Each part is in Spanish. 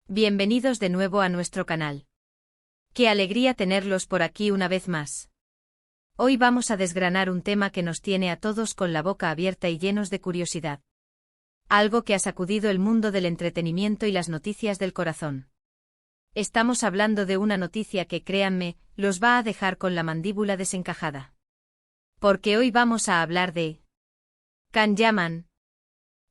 Bienvenidos de nuevo a nuestro canal. Qué alegría tenerlos por aquí una vez más. Hoy vamos a desgranar un tema que nos tiene a todos con la boca abierta y llenos de curiosidad. Algo que ha sacudido el mundo del entretenimiento y las noticias del corazón. Estamos hablando de una noticia que, créanme, los va a dejar con la mandíbula desencajada. Porque hoy vamos a hablar de Can Yaman.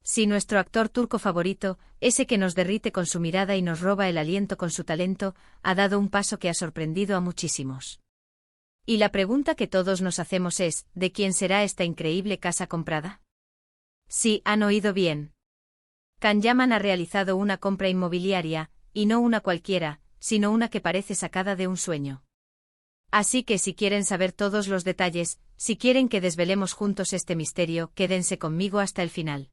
Sí, nuestro actor turco favorito, ese que nos derrite con su mirada y nos roba el aliento con su talento, ha dado un paso que ha sorprendido a muchísimos. Y la pregunta que todos nos hacemos es, ¿de quién será esta increíble casa comprada? Sí, han oído bien. Can Yaman ha realizado una compra inmobiliaria, y no una cualquiera, sino una que parece sacada de un sueño. Así que si quieren saber todos los detalles, si quieren que desvelemos juntos este misterio, quédense conmigo hasta el final.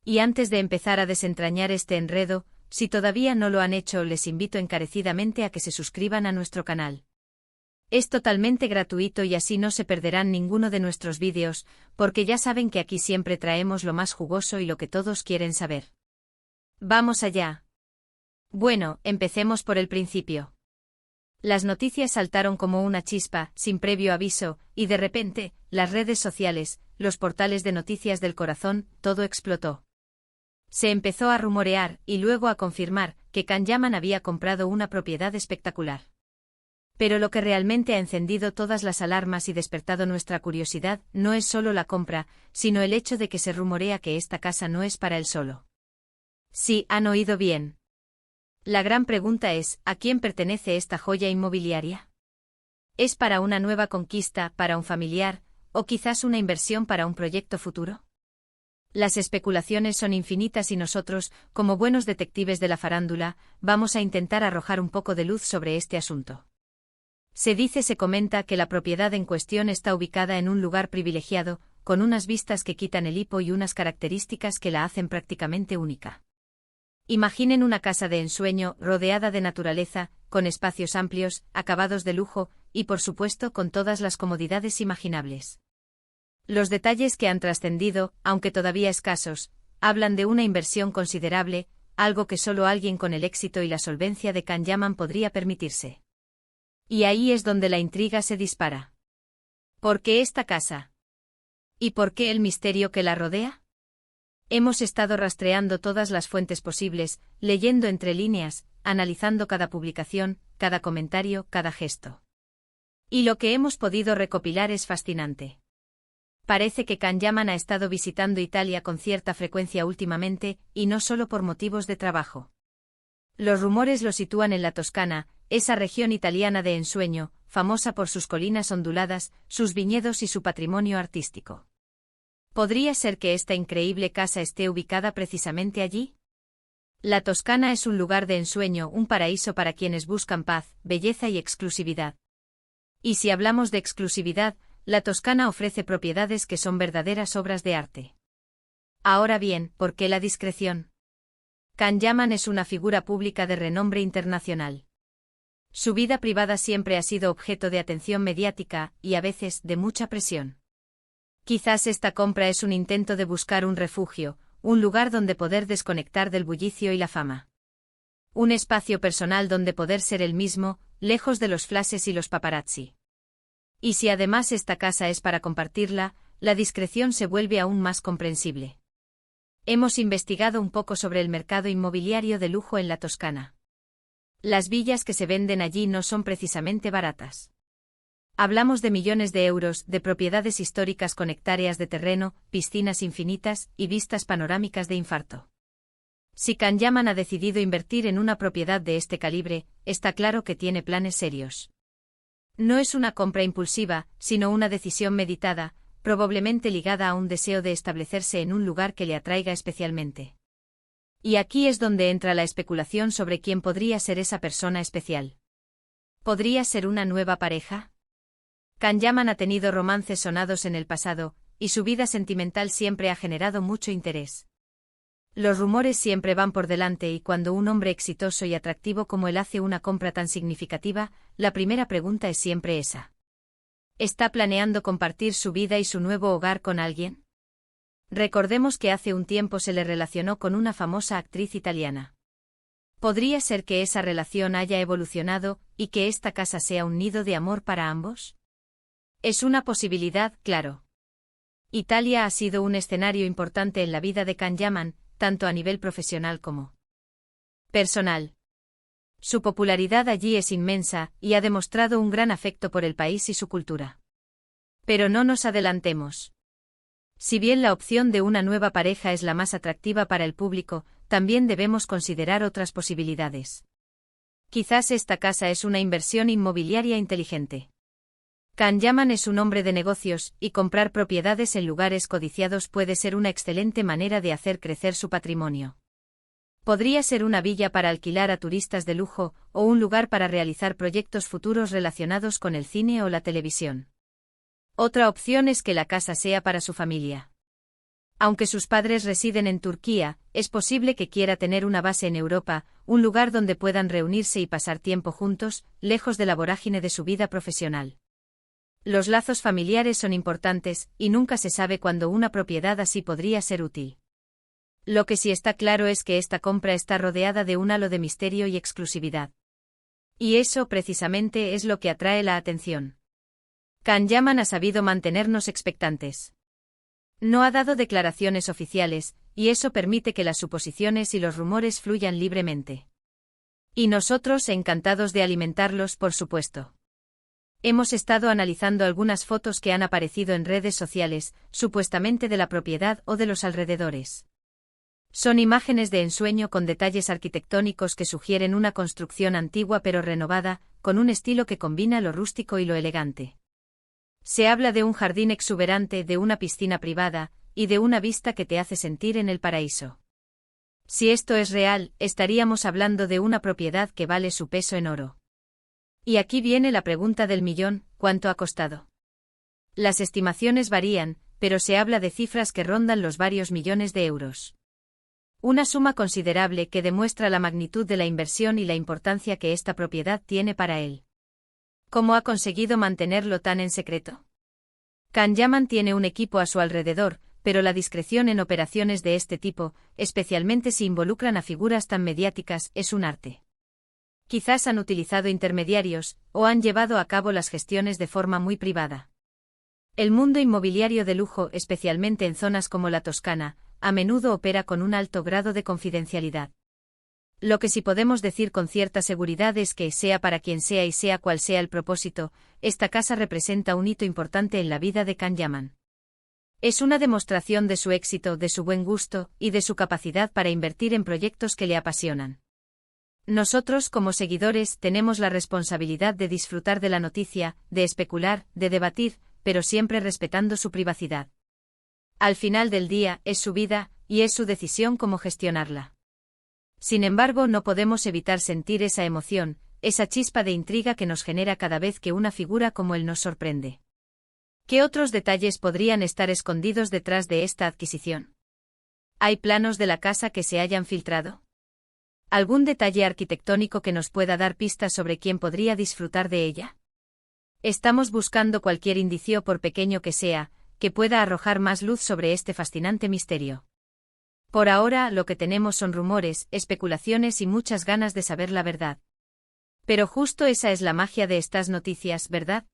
Y antes de empezar a desentrañar este enredo, si todavía no lo han hecho, les invito encarecidamente a que se suscriban a nuestro canal. Es totalmente gratuito y así no se perderán ninguno de nuestros vídeos, porque ya saben que aquí siempre traemos lo más jugoso y lo que todos quieren saber. ¡Vamos allá! Bueno, empecemos por el principio. Las noticias saltaron como una chispa, sin previo aviso, y de repente, las redes sociales, los portales de noticias del corazón, todo explotó. Se empezó a rumorear, y luego a confirmar, que Can Yaman había comprado una propiedad espectacular. Pero lo que realmente ha encendido todas las alarmas y despertado nuestra curiosidad, no es solo la compra, sino el hecho de que se rumorea que esta casa no es para él solo. Sí, han oído bien. La gran pregunta es, ¿a quién pertenece esta joya inmobiliaria? ¿Es para una nueva conquista, para un familiar, o quizás una inversión para un proyecto futuro? Las especulaciones son infinitas y nosotros, como buenos detectives de la farándula, vamos a intentar arrojar un poco de luz sobre este asunto. Se comenta que la propiedad en cuestión está ubicada en un lugar privilegiado, con unas vistas que quitan el hipo y unas características que la hacen prácticamente única. Imaginen una casa de ensueño, rodeada de naturaleza, con espacios amplios, acabados de lujo, y por supuesto con todas las comodidades imaginables. Los detalles que han trascendido, aunque todavía escasos, hablan de una inversión considerable, algo que solo alguien con el éxito y la solvencia de Can Yaman podría permitirse. Y ahí es donde la intriga se dispara. ¿Por qué esta casa? ¿Y por qué el misterio que la rodea? Hemos estado rastreando todas las fuentes posibles, leyendo entre líneas, analizando cada publicación, cada comentario, cada gesto. Y lo que hemos podido recopilar es fascinante. Parece que Can Yaman ha estado visitando Italia con cierta frecuencia últimamente, y no solo por motivos de trabajo. Los rumores lo sitúan en la Toscana, esa región italiana de ensueño, famosa por sus colinas onduladas, sus viñedos y su patrimonio artístico. ¿Podría ser que esta increíble casa esté ubicada precisamente allí? La Toscana es un lugar de ensueño, un paraíso para quienes buscan paz, belleza y exclusividad. Y si hablamos de exclusividad, la Toscana ofrece propiedades que son verdaderas obras de arte. Ahora bien, ¿por qué la discreción? Can Yaman es una figura pública de renombre internacional. Su vida privada siempre ha sido objeto de atención mediática, y a veces de mucha presión. Quizás esta compra es un intento de buscar un refugio, un lugar donde poder desconectar del bullicio y la fama. Un espacio personal donde poder ser el mismo, lejos de los flashes y los paparazzi. Y si además esta casa es para compartirla, la discreción se vuelve aún más comprensible. Hemos investigado un poco sobre el mercado inmobiliario de lujo en la Toscana. Las villas que se venden allí no son precisamente baratas. Hablamos de millones de euros, de propiedades históricas con hectáreas de terreno, piscinas infinitas y vistas panorámicas de infarto. Si Can Yaman ha decidido invertir en una propiedad de este calibre, está claro que tiene planes serios. No es una compra impulsiva, sino una decisión meditada, probablemente ligada a un deseo de establecerse en un lugar que le atraiga especialmente. Y aquí es donde entra la especulación sobre quién podría ser esa persona especial. ¿Podría ser una nueva pareja? Can Yaman ha tenido romances sonados en el pasado, y su vida sentimental siempre ha generado mucho interés. Los rumores siempre van por delante y cuando un hombre exitoso y atractivo como él hace una compra tan significativa, la primera pregunta es siempre esa. ¿Está planeando compartir su vida y su nuevo hogar con alguien? Recordemos que hace un tiempo se le relacionó con una famosa actriz italiana. ¿Podría ser que esa relación haya evolucionado y que esta casa sea un nido de amor para ambos? Es una posibilidad, claro. Italia ha sido un escenario importante en la vida de Can Yaman, tanto a nivel profesional como personal. Su popularidad allí es inmensa y ha demostrado un gran afecto por el país y su cultura. Pero no nos adelantemos. Si bien la opción de una nueva pareja es la más atractiva para el público, también debemos considerar otras posibilidades. Quizás esta casa es una inversión inmobiliaria inteligente. Can Yaman es un hombre de negocios, y comprar propiedades en lugares codiciados puede ser una excelente manera de hacer crecer su patrimonio. Podría ser una villa para alquilar a turistas de lujo, o un lugar para realizar proyectos futuros relacionados con el cine o la televisión. Otra opción es que la casa sea para su familia. Aunque sus padres residen en Turquía, es posible que quiera tener una base en Europa, un lugar donde puedan reunirse y pasar tiempo juntos, lejos de la vorágine de su vida profesional. Los lazos familiares son importantes, y nunca se sabe cuándo una propiedad así podría ser útil. Lo que sí está claro es que esta compra está rodeada de un halo de misterio y exclusividad. Y eso precisamente es lo que atrae la atención. Can Yaman ha sabido mantenernos expectantes. No ha dado declaraciones oficiales, y eso permite que las suposiciones y los rumores fluyan libremente. Y nosotros encantados de alimentarlos, por supuesto. Hemos estado analizando algunas fotos que han aparecido en redes sociales, supuestamente de la propiedad o de los alrededores. Son imágenes de ensueño con detalles arquitectónicos que sugieren una construcción antigua pero renovada, con un estilo que combina lo rústico y lo elegante. Se habla de un jardín exuberante, de una piscina privada, y de una vista que te hace sentir en el paraíso. Si esto es real, estaríamos hablando de una propiedad que vale su peso en oro. Y aquí viene la pregunta del millón: ¿cuánto ha costado? Las estimaciones varían, pero se habla de cifras que rondan los varios millones de euros. Una suma considerable que demuestra la magnitud de la inversión y la importancia que esta propiedad tiene para él. ¿Cómo ha conseguido mantenerlo tan en secreto? Can Yaman tiene un equipo a su alrededor, pero la discreción en operaciones de este tipo, especialmente si involucran a figuras tan mediáticas, es un arte. Quizás han utilizado intermediarios, o han llevado a cabo las gestiones de forma muy privada. El mundo inmobiliario de lujo, especialmente en zonas como la Toscana, a menudo opera con un alto grado de confidencialidad. Lo que sí podemos decir con cierta seguridad es que, sea para quien sea y sea cual sea el propósito, esta casa representa un hito importante en la vida de Can Yaman. Es una demostración de su éxito, de su buen gusto, y de su capacidad para invertir en proyectos que le apasionan. Nosotros, como seguidores, tenemos la responsabilidad de disfrutar de la noticia, de especular, de debatir, pero siempre respetando su privacidad. Al final del día, es su vida, y es su decisión cómo gestionarla. Sin embargo, no podemos evitar sentir esa emoción, esa chispa de intriga que nos genera cada vez que una figura como él nos sorprende. ¿Qué otros detalles podrían estar escondidos detrás de esta adquisición? ¿Hay planos de la casa que se hayan filtrado? ¿Algún detalle arquitectónico que nos pueda dar pistas sobre quién podría disfrutar de ella? Estamos buscando cualquier indicio, por pequeño que sea, que pueda arrojar más luz sobre este fascinante misterio. Por ahora, lo que tenemos son rumores, especulaciones y muchas ganas de saber la verdad. Pero justo esa es la magia de estas noticias, ¿verdad?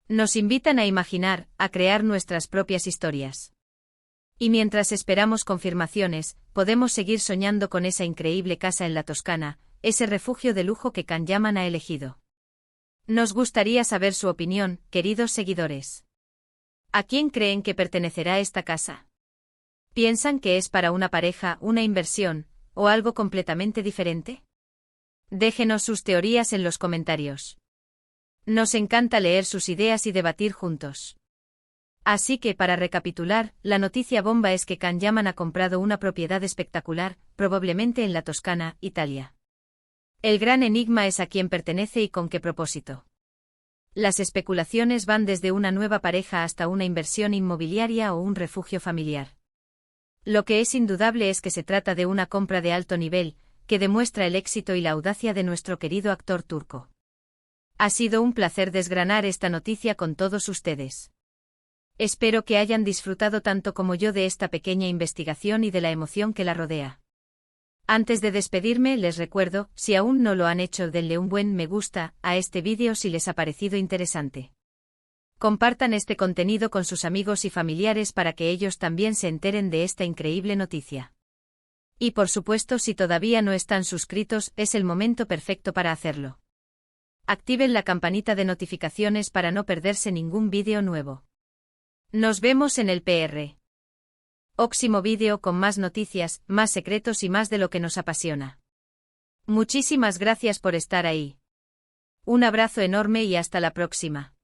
Nos invitan a imaginar, a crear nuestras propias historias. Y mientras esperamos confirmaciones, podemos seguir soñando con esa increíble casa en la Toscana, ese refugio de lujo que Can Yaman ha elegido. Nos gustaría saber su opinión, queridos seguidores. ¿A quién creen que pertenecerá esta casa? ¿Piensan que es para una pareja, una inversión, o algo completamente diferente? Déjenos sus teorías en los comentarios. Nos encanta leer sus ideas y debatir juntos. Así que, para recapitular, la noticia bomba es que Can Yaman ha comprado una propiedad espectacular, probablemente en la Toscana, Italia. El gran enigma es a quién pertenece y con qué propósito. Las especulaciones van desde una nueva pareja hasta una inversión inmobiliaria o un refugio familiar. Lo que es indudable es que se trata de una compra de alto nivel, que demuestra el éxito y la audacia de nuestro querido actor turco. Ha sido un placer desgranar esta noticia con todos ustedes. Espero que hayan disfrutado tanto como yo de esta pequeña investigación y de la emoción que la rodea. Antes de despedirme les recuerdo, si aún no lo han hecho denle un buen me gusta a este vídeo si les ha parecido interesante. Compartan este contenido con sus amigos y familiares para que ellos también se enteren de esta increíble noticia. Y por supuesto si todavía no están suscritos es el momento perfecto para hacerlo. Activen la campanita de notificaciones para no perderse ningún vídeo nuevo. Nos vemos en el próximo vídeo con más noticias, más secretos y más de lo que nos apasiona. Muchísimas gracias por estar ahí. Un abrazo enorme y hasta la próxima.